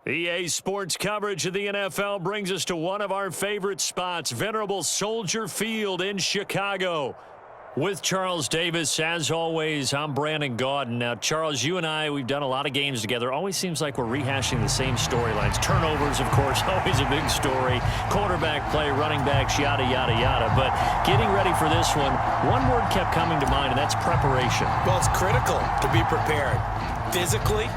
EA Sports coverage of the NFL brings us to one of our favorite spots, venerable Soldier Field in Chicago. With Charles Davis, as always, I'm Brandon Gaudin. Now, Charles, you and I, we've done a lot of games together. Always seems like we're rehashing the same storylines. Turnovers, of course, always a big story. Quarterback play, running backs, yada, yada, yada. But getting ready for this one word kept coming to mind, and that's preparation. Well, it's critical to be prepared. Physically,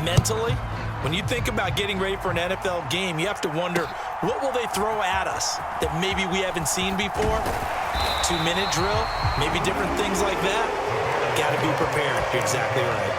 mentally. When you think about getting ready for an NFL game, you have to wonder, what will they throw at us that maybe we haven't seen before? 2-minute drill, maybe different things like that. Got to be prepared. You're exactly right.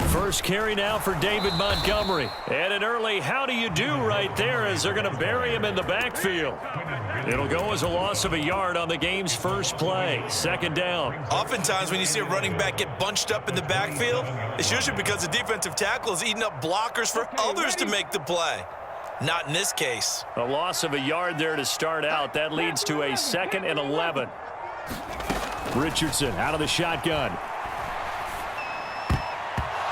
First carry now for David Montgomery. And an early how do you do right there as they're going to bury him in the backfield. It'll go as a loss of a yard on the game's first play. Second down. Oftentimes when you see a running back get bunched up in the backfield, it's usually because the defensive tackle is eating up blockers for others to make the play. Not in this case. A loss of a yard there to start out. That leads to a 2nd and 11. Richardson out of the shotgun.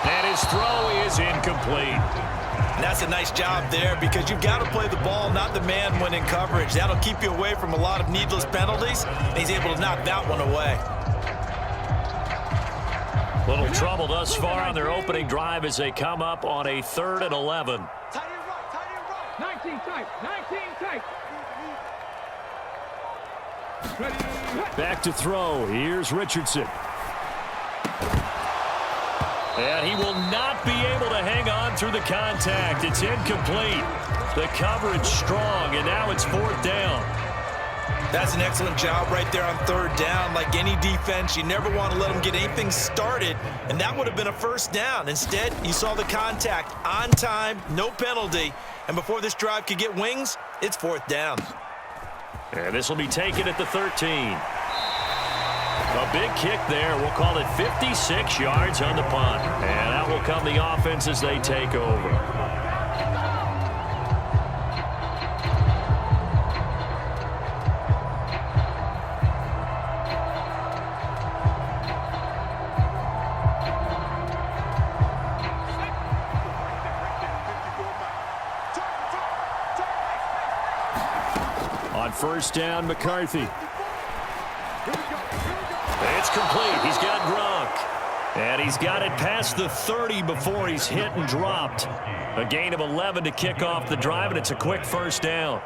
And his throw is incomplete. And that's a nice job there because you've got to play the ball, not the man when in coverage. That'll keep you away from a lot of needless penalties, and he's able to knock that one away. Little trouble thus far on their opening drive as they come up on a 3rd and 11. 19 tight. Back to throw. Here's Richardson. And he will not be able to hang on through the contact. It's incomplete. The coverage strong, and now it's 4th down. That's an excellent job right there on 3rd down. Like any defense, you never want to let them get anything started, and that would have been a 1st down. Instead, you saw the contact on time, no penalty, and before this drive could get wings, it's 4th down. And this will be taken at the 13. A big kick there. We'll call it 56 yards on the punt. And out will come the offense as they take over. On 1st down, McCarthy. It's complete. He's got Gronk. And he's got it past the 30 before he's hit and dropped. A gain of 11 to kick off the drive, and it's a quick 1st down.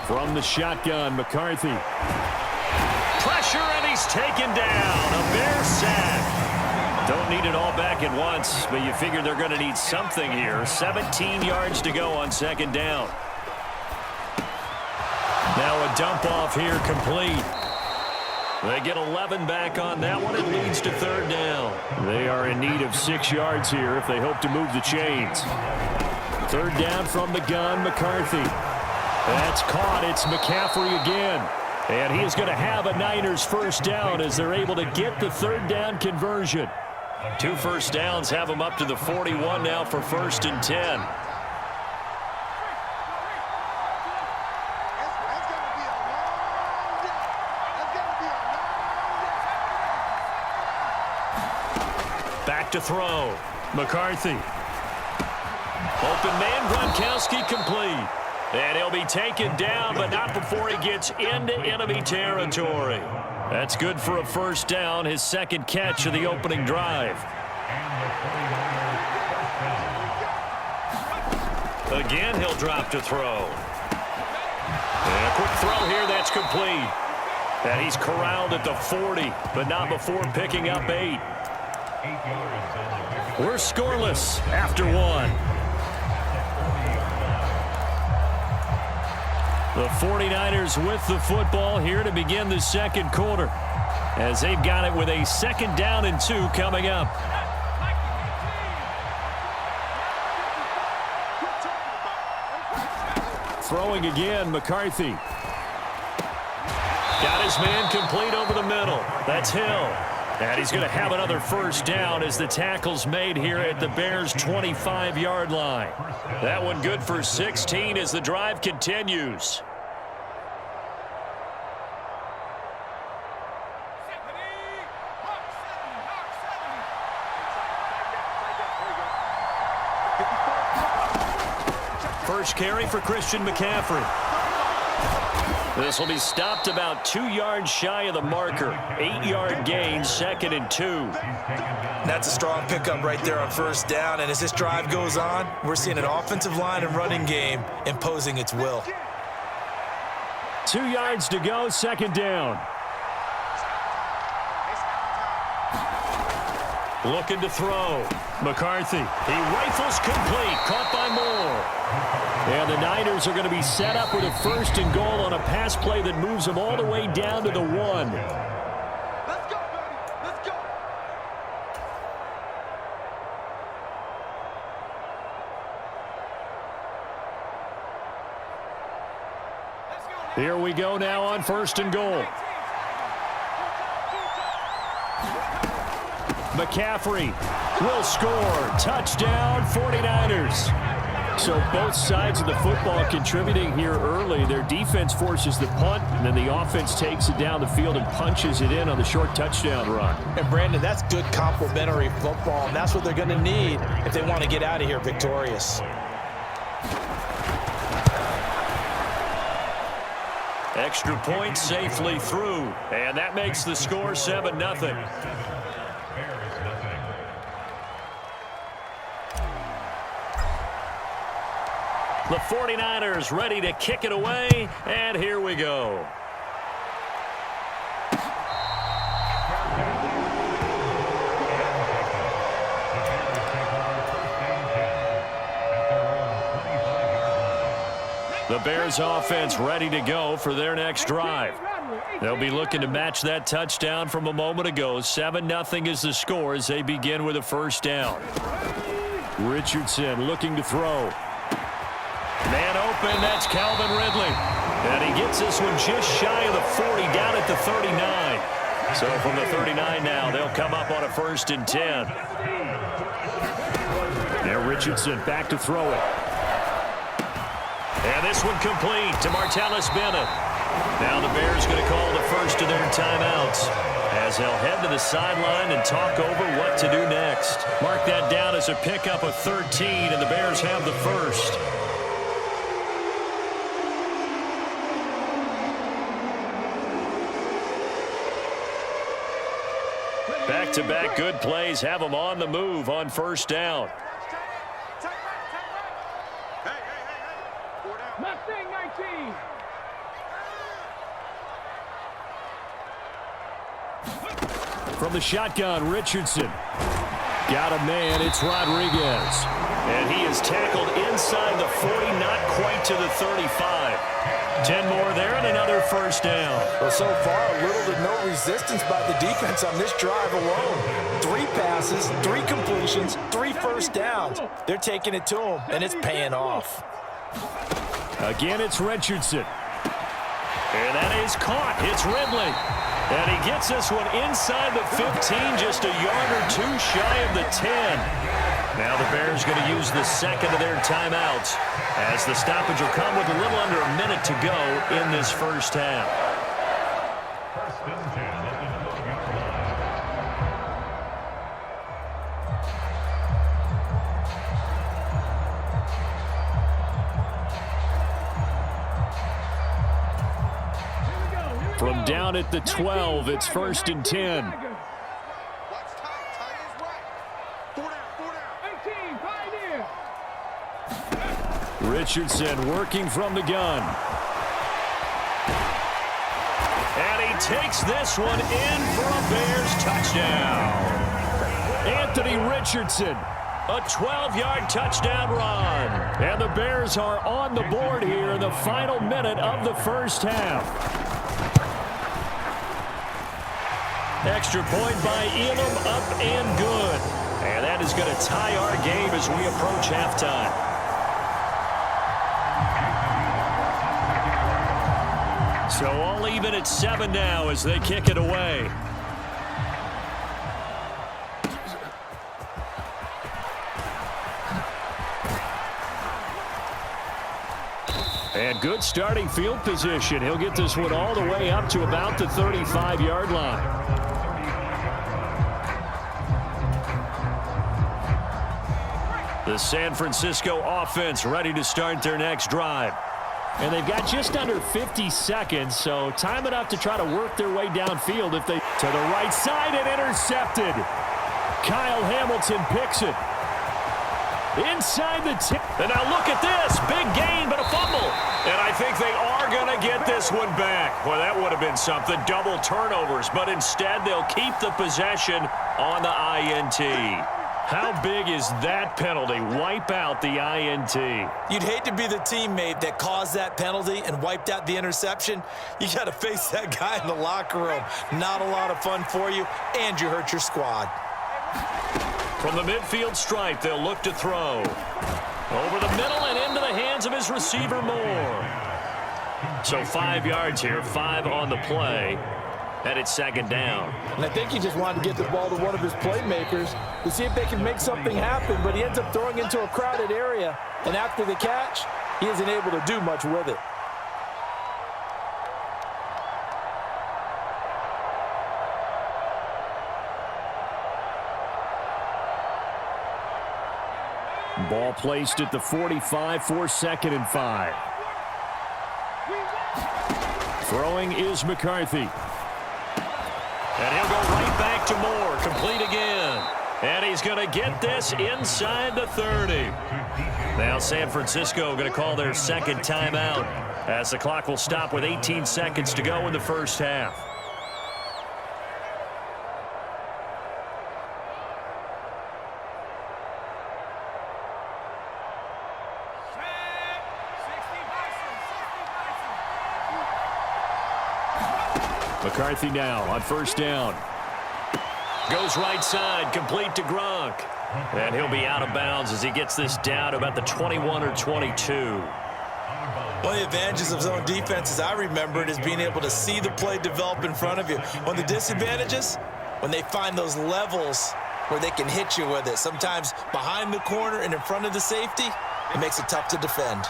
From the shotgun, McCarthy. Pressure, and he's taken down. A Bear sack. Don't need it all back at once, but you figure they're going to need something here. 17 yards to go on 2nd down. Now a dump off here complete. They get 11 back on that one. It leads to 3rd down. They are in need of 6 yards here if they hope to move the chains. 3rd down from the gun, McCarthy. That's caught. It's McCaffrey again. And he is going to have a Niners 1st down as they're able to get the 3rd down conversion. 2 1st downs have them up to the 41 now for 1st and 10. Back to throw. McCarthy. Open man, Gronkowski complete. And he'll be taken down, but not before he gets into enemy territory. That's good for a 1st down, his 2nd catch of the opening drive. Again, he'll drop to throw. And a quick throw here, that's complete. And he's corralled at the 40, but not before picking up 8. We're scoreless after 1. The 49ers with the football here to begin the 2nd quarter, as they've got it with a 2nd down and 2 coming up. Throwing again, McCarthy. Got his man complete over the middle. That's Hill. And he's going to have another first down as the tackle's made here at the Bears' 25-yard line. That one good for 16 as the drive continues. First carry for Christian McCaffrey. This will be stopped about 2 yards shy of the marker. 8-yard gain, 2nd and 2. That's a strong pickup right there on first down. And as this drive goes on, we're seeing an offensive line and running game imposing its will. 2 yards to go, 2nd down. Looking to throw. McCarthy. He rifles complete. Caught by Moore. And the Niners are going to be set up with a 1st and goal on a pass play that moves them all the way down to the 1. Let's go, baby. Let's go. Here we go now on 1st and goal. McCaffrey will score. Touchdown, 49ers. So both sides of the football contributing here early. Their defense forces the punt, and then the offense takes it down the field and punches it in on the short touchdown run. And, Brandon, that's good complementary football, and that's what they're going to need if they want to get out of here victorious. Extra point safely through, and that makes the score 7-0. The 49ers ready to kick it away, and here we go. The Bears offense ready to go for their next drive. They'll be looking to match that touchdown from a moment ago. 7-0 is the score as they begin with a 1st down. Richardson looking to throw. Man open, that's Calvin Ridley. And he gets this one just shy of the 40, down at the 39. So from the 39 now, they'll come up on a 1st and 10. Now Richardson back to throw it. And this one complete to Martellus Bennett. Now the Bears going to call the first of their timeouts as they'll head to the sideline and talk over what to do next. Mark that down as a pickup of 13, and the Bears have the first. Back-to-back good plays have them on the move on 1st down. Mustang 19. From the shotgun, Richardson. Got a man, it's Rodriguez. And he is tackled inside the 40, not quite to the 35. 10 more there and another 1st down. Well, so far, little to no resistance by the defense on this drive alone. 3 passes, 3 completions, 3 1st downs. They're taking it to them, and it's paying off. Again, it's Richardson. And that is caught. It's Ridley. And he gets this one inside the 15, just a yard or 2 shy of the 10. Now the Bears going to use the 2nd of their timeouts as the stoppage will come with a little under a minute to go in this 1st half. From down at the 12, it's 1st and 10. Richardson working from the gun. And he takes this one in for a Bears touchdown. Anthony Richardson, a 12-yard touchdown run. And the Bears are on the board here in the final minute of the 1st half. Extra point by Elam, up and good. And that is going to tie our game as we approach halftime. So all even at 7 now as they kick it away. And good starting field position. He'll get this one all the way up to about the 35-yard line. The San Francisco offense ready to start their next drive. And they've got just under 50 seconds, so time enough to try to work their way downfield if they... To the right side and intercepted. Kyle Hamilton picks it. Inside the 10. And now look at this. Big gain, but a fumble. And I think they are going to get this one back. Well, that would have been something. Double turnovers, but instead they'll keep the possession on the INT. How big is that penalty? Wipe out the INT. You'd hate to be the teammate that caused that penalty and wiped out the interception. You got to face that guy in the locker room. Not a lot of fun for you, and you hurt your squad. From the midfield stripe, they'll look to throw. Over the middle and into the hands of his receiver, Moore. So 5 yards here, 5 on the play. And it's second down. And I think he just wanted to get the ball to one of his playmakers to see if they can make something happen, but he ends up throwing into a crowded area. And after the catch, he isn't able to do much with it. Ball placed at the 45 for 2nd and 5. Throwing is McCarthy. And he'll go right back to Moore. Complete again. And he's going to get this inside the 30. Now San Francisco going to call their second timeout as the clock will stop with 18 seconds to go in the first half. McCarthy now on first down. Goes right side, complete to Gronk. And he'll be out of bounds as he gets this down about the 21 or 22. One of the advantages of zone defense, as I remember it, is being able to see the play develop in front of you. One of the disadvantages, when they find those levels where they can hit you with it. Sometimes behind the corner and in front of the safety, it makes it tough to defend.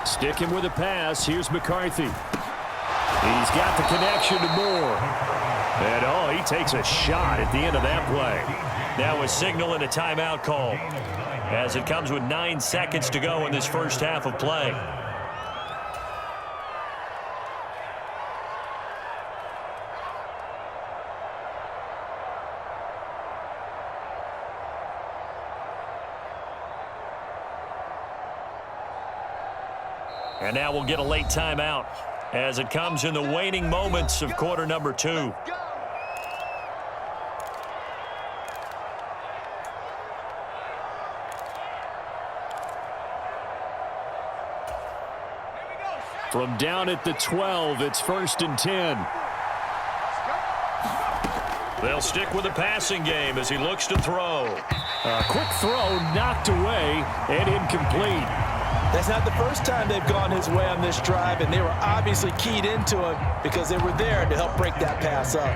Sticking with a pass. Here's McCarthy. He's got the connection to Moore. And, he takes a shot at the end of that play. Now a signal and a timeout call as it comes with 9 seconds to go in this first half of play. And now we'll get a late timeout as it comes in the waning moments of quarter number 2. From down at the 12, it's 1st and 10. They'll stick with the passing game as he looks to throw. A quick throw knocked away and incomplete. That's not the first time they've gone his way on this drive, and they were obviously keyed into it because they were there to help break that pass up.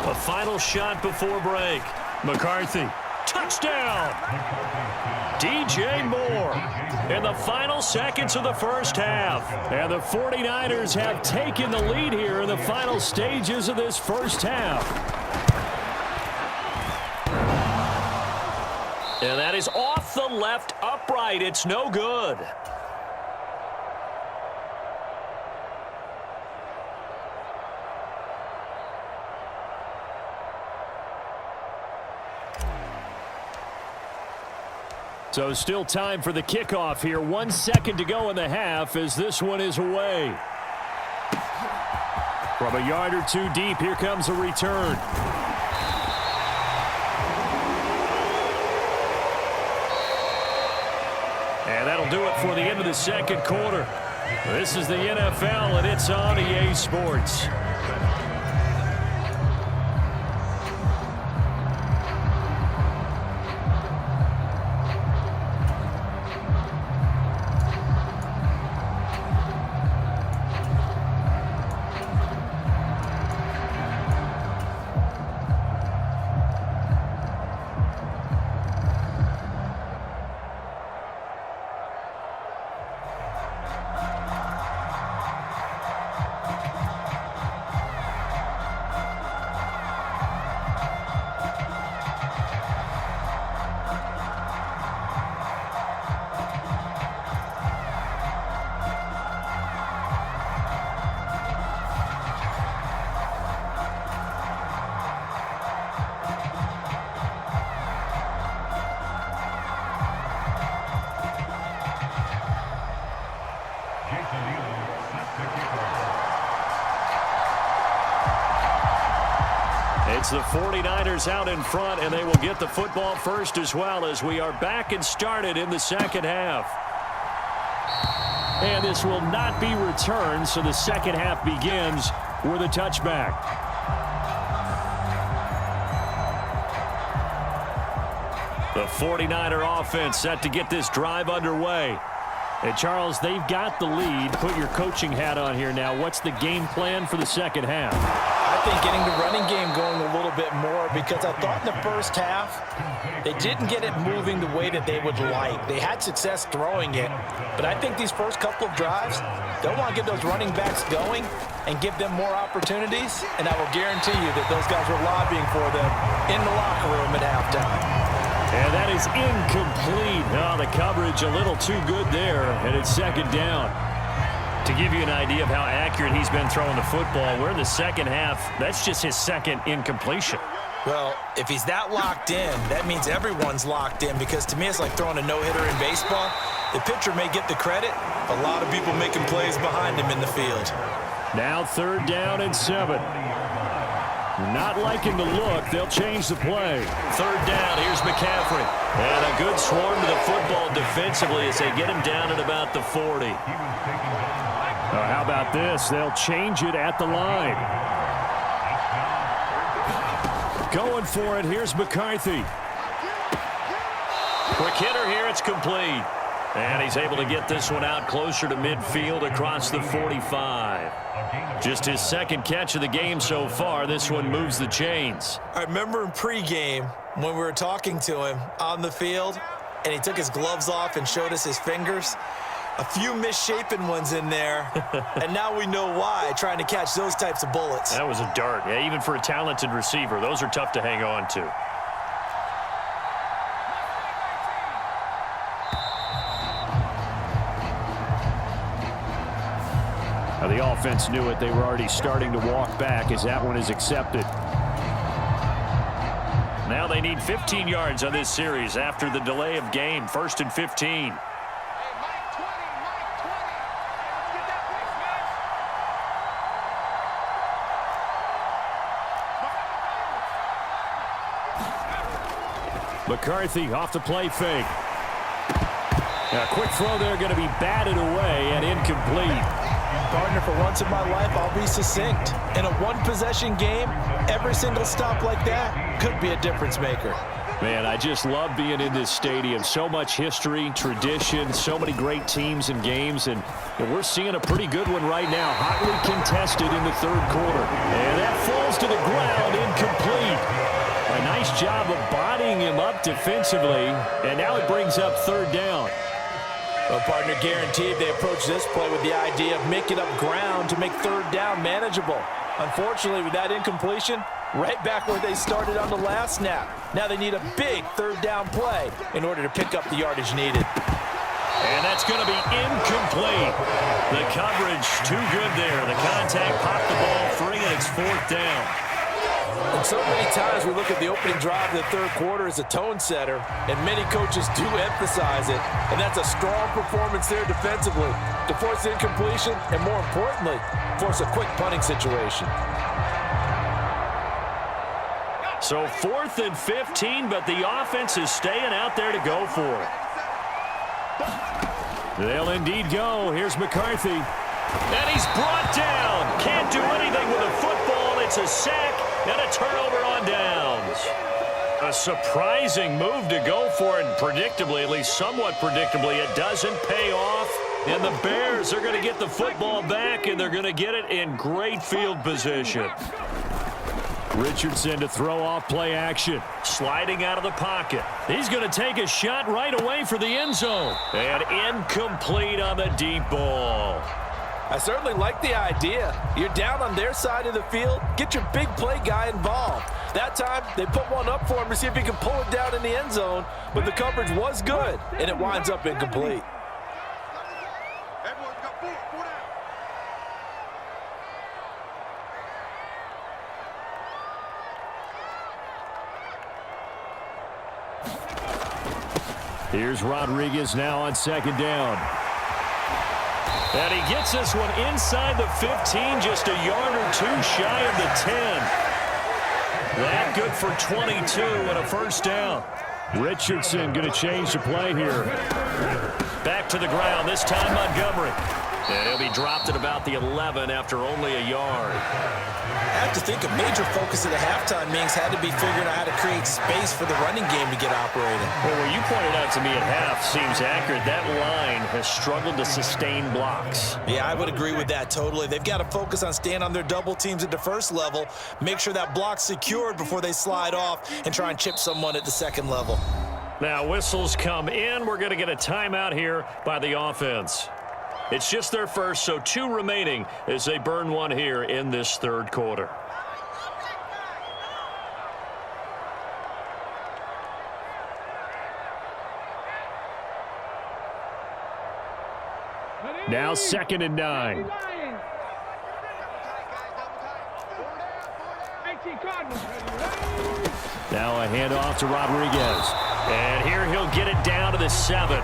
A final shot before break. McCarthy. Touchdown! DJ Moore in the final seconds of the first half. And the 49ers have taken the lead here in the final stages of this first half. And that is off the left upright. It's no good. So still time for the kickoff here. 1 second to go in the half as this one is away. From a yard or two deep, here comes a return. And that'll do it for the end of the second quarter. This is the NFL, and it's on EA Sports. It's the 49ers out in front, and they will get the football first as well as we are back and started in the second half. And this will not be returned, so the second half begins with a touchback. The 49er offense set to get this drive underway. And, Charles, they've got the lead. Put your coaching hat on here now. What's the game plan for the second half? I think getting the running game going a little bit more, because I thought in the first half they didn't get it moving the way that they would like. They had success throwing it, but I think these first couple of drives, they'll want to get those running backs going and give them more opportunities, and I will guarantee you that those guys were lobbying for them in the locker room at halftime. And that is incomplete. Oh, the coverage a little too good there, and it's second down. To give you an idea of how accurate he's been throwing the football, we're in the second half. That's just his second incompletion. Well, if he's that locked in, that means everyone's locked in, because to me it's like throwing a no-hitter in baseball. The pitcher may get the credit, a lot of people making plays behind him in the field. Now third down and 7. Not liking the look. They'll change the play. Third down. Here's McCaffrey. And a good swarm to the football defensively as they get him down at about the 40. How about this? They'll change it at the line. Going for it. Here's McCarthy. Quick hitter here. It's complete. And he's able to get this one out closer to midfield across the 45. Just his second catch of the game so far. This one moves the chains. I remember in pregame when we were talking to him on the field, and he took his gloves off and showed us his fingers. A few misshapen ones in there, and now we know why, trying to catch those types of bullets. That was a dart. Yeah, even for a talented receiver, those are tough to hang on to. Now the offense knew it. They were already starting to walk back as that one is accepted. Now they need 15 yards on this series after the delay of game. 1st and 15. McCarthy off the play fake. A quick throw there, going to be batted away and incomplete. Partner, for once in my life, I'll be succinct. In a one-possession game, every single stop like that could be a difference maker. Man, I just love being in this stadium. So much history, tradition, so many great teams and games, and we're seeing a pretty good one right now. Hotly contested in the third quarter. And that falls to the ground, incomplete. A nice job of bodying him up defensively, and now it brings up third down. Well, partner, guaranteed they approach this play with the idea of making up ground to make third down manageable. Unfortunately, with that incompletion, right back where they started on the last snap. Now they need a big third down play in order to pick up the yardage needed. And that's going to be incomplete. The coverage too good there. The contact popped the ball free, and it's fourth down. And so many times we look at the opening drive of the third quarter as a tone setter, and many coaches do emphasize it. And that's a strong performance there defensively to force incompletion and, more importantly, force a quick punting situation. So 4th and 15, but the offense is staying out there to go for it. They'll indeed go. Here's McCarthy. And he's brought down. Can't do anything with a football. It's a sack and a turnover on downs. A surprising move to go for it, and predictably, at least somewhat predictably, it doesn't pay off. And the Bears are going to get the football back, and they're going to get it in great field position. Richardson to throw off play action. Sliding out of the pocket. He's going to take a shot right away for the end zone. And incomplete on the deep ball. I certainly like the idea. You're down on their side of the field. Get your big play guy involved. That time, they put one up for him to see if he can pull it down in the end zone. But the coverage was good, and it winds up incomplete. Everyone's got four down. Here's Rodriguez now on second down. And he gets this one inside the 15, just a yard or two shy of the 10. That good for 22 and a first down. Richardson going to change the play here. Back to the ground, this time Montgomery. And he'll be dropped at about the 11 after only a yard. I have to think a major focus of the halftime meetings had to be figuring out how to create space for the running game to get operating. Well, what you pointed out to me at half seems accurate. That line has struggled to sustain blocks. Yeah, I would agree with that totally. They've got to focus on staying on their double teams at the first level, make sure that block's secured before they slide off and try and chip someone at the second level. Now whistles come in. We're going to get a timeout here by the offense. It's just their first, so 2 remaining as they burn one here in this third quarter. Now 2nd and 9. Now a handoff to Rodriguez. And here he'll get it down to the 7.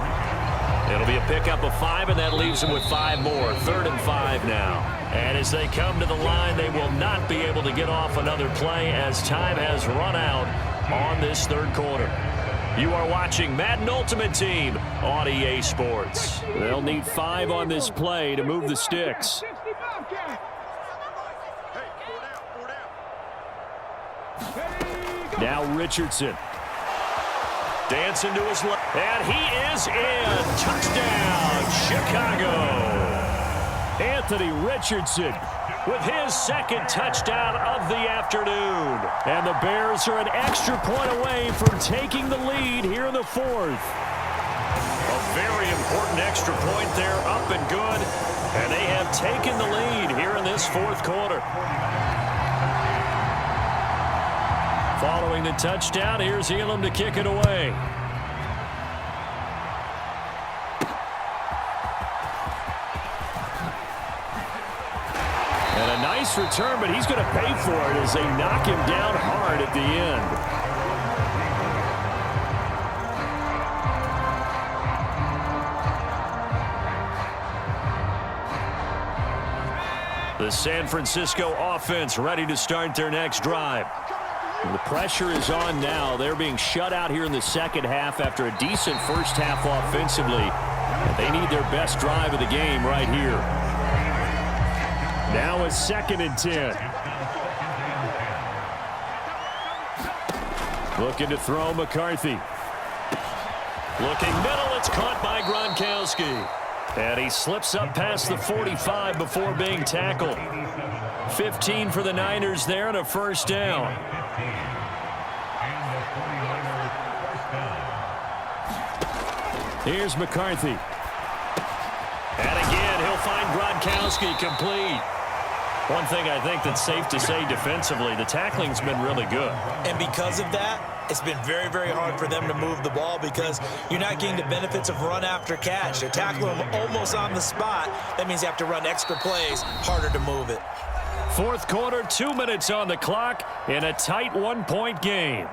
It'll be a pickup of 5, and that leaves him with 5 more. 3rd and 5 now. And as they come to the line, they will not be able to get off another play as time has run out on this third quarter. You are watching Madden Ultimate Team on EA Sports. They'll need 5 on this play to move the sticks. Now Richardson. Dancing to his left, and he is in. Touchdown, Chicago. Anthony Richardson with his 2nd touchdown of the afternoon. And the Bears are an extra point away from taking the lead here in the 4th. A very important extra point there, up and good. And they have taken the lead here in this 4th quarter. Following the touchdown, here's Elam to kick it away. And a nice return, but he's going to pay for it as they knock him down hard at the end. The San Francisco offense ready to start their next drive. The pressure is on now. They're being shut out here in the second half after a decent first half offensively. They need their best drive of the game right here. Now a 2nd and 10. Looking to throw McCarthy. Looking middle. It's caught by Gronkowski. And he slips up past the 45 before being tackled. 15 for the Niners there and a first down. Here's McCarthy. And again, he'll find Gronkowski complete. One thing I think that's safe to say defensively, the tackling's been really good. And because of that, it's been very, very hard for them to move the ball because you're not getting the benefits of run after catch. They're tackling them almost on the spot. That means you have to run extra plays, harder to move it. 4th quarter, 2 minutes on the clock in a tight 1-point game.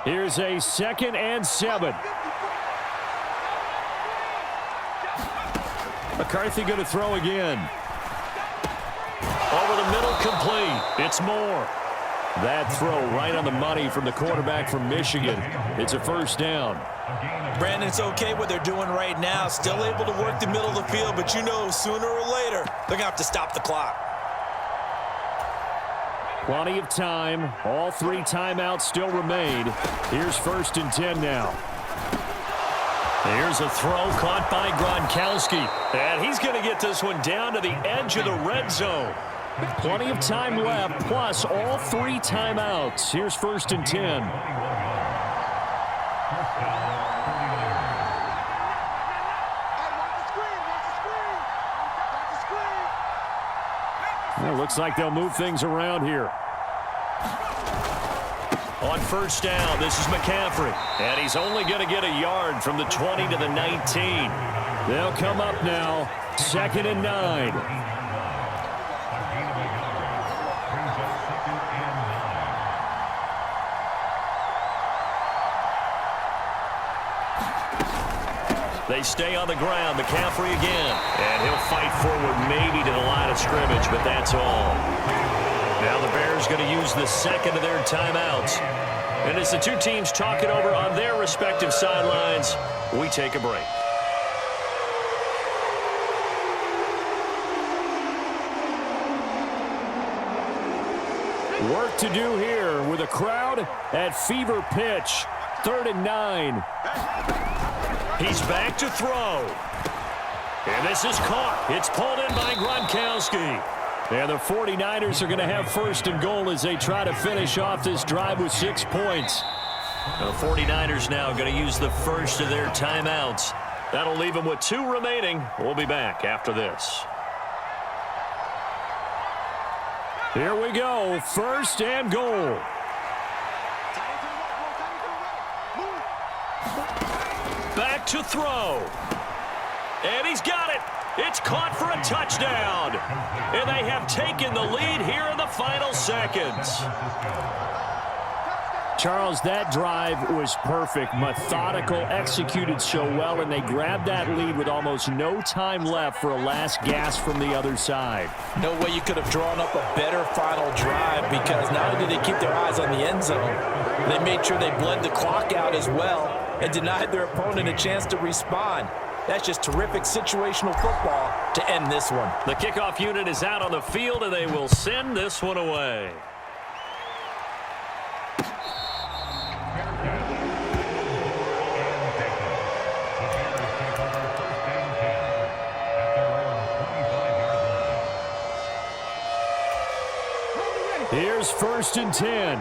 Here's a 2nd and 7. McCarthy going to throw again. Over the middle, complete. It's Moore. That throw right on the money from the quarterback from Michigan. It's a first down. Brandon, it's okay what they're doing right now. Still able to work the middle of the field, but you know sooner or later they're going to have to stop the clock. Plenty of time. All 3 timeouts still remain. Here's 1st and 10 now. Here's a throw caught by Gronkowski. And he's going to get this one down to the edge of the red zone. Plenty of time left, plus all 3 timeouts. Here's 1st and 10. Well, looks like they'll move things around here. On 1st down, this is McCaffrey. And he's only going to get a yard from the 20 to the 19. They'll come up now, 2nd and 9. They stay on the ground. McCaffrey again. And he'll fight forward maybe to the line of scrimmage, but that's all. Now the Bears going to use the 2nd of their timeouts. And as the 2 teams talk it over on their respective sidelines, we take a break. Work to do here with a crowd at fever pitch. 3rd and 9. He's back to throw. And this is caught. It's pulled in by Gronkowski. And the 49ers are going to have 1st and goal as they try to finish off this drive with 6 points. The 49ers now going to use the 1st of their timeouts. That'll leave them with 2 remaining. We'll be back after this. Here we go. 1st and goal. Back to throw. And he's got it. It's caught for a touchdown. And they have taken the lead here in the final seconds. Charles, that drive was perfect. Methodical, executed so well, and they grabbed that lead with almost no time left for a last gasp from the other side. No way you could have drawn up a better final drive, because not only did they keep their eyes on the end zone, they made sure they bled the clock out as well and denied their opponent a chance to respond. That's just terrific situational football to end this one. The kickoff unit is out on the field, and they will send this one away. Here's 1st and 10.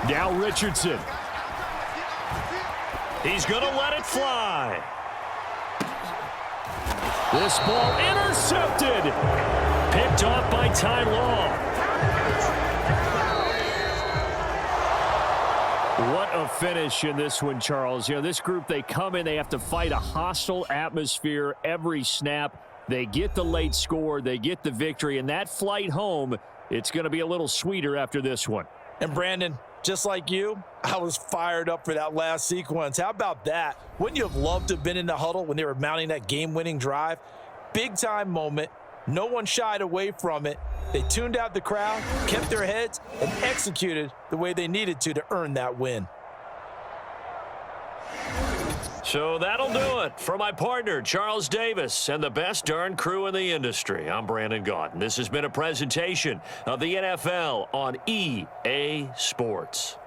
Now Richardson. He's going to let it fly. This ball intercepted. Picked off by Ty Law. What a finish in this one, Charles. You know, this group, they come in, they have to fight a hostile atmosphere every snap. They get the late score, they get the victory, and that flight home, it's going to be a little sweeter after this one. And Brandon, just like you, I was fired up for that last sequence. How about that? Wouldn't you have loved to have been in the huddle when they were mounting that game-winning drive? Big-time moment. No one shied away from it. They tuned out the crowd, kept their heads, and executed the way they needed to earn that win. So that'll do it for my partner, Charles Davis, and the best darn crew in the industry. I'm Brandon Gaudin. This has been a presentation of the NFL on EA Sports.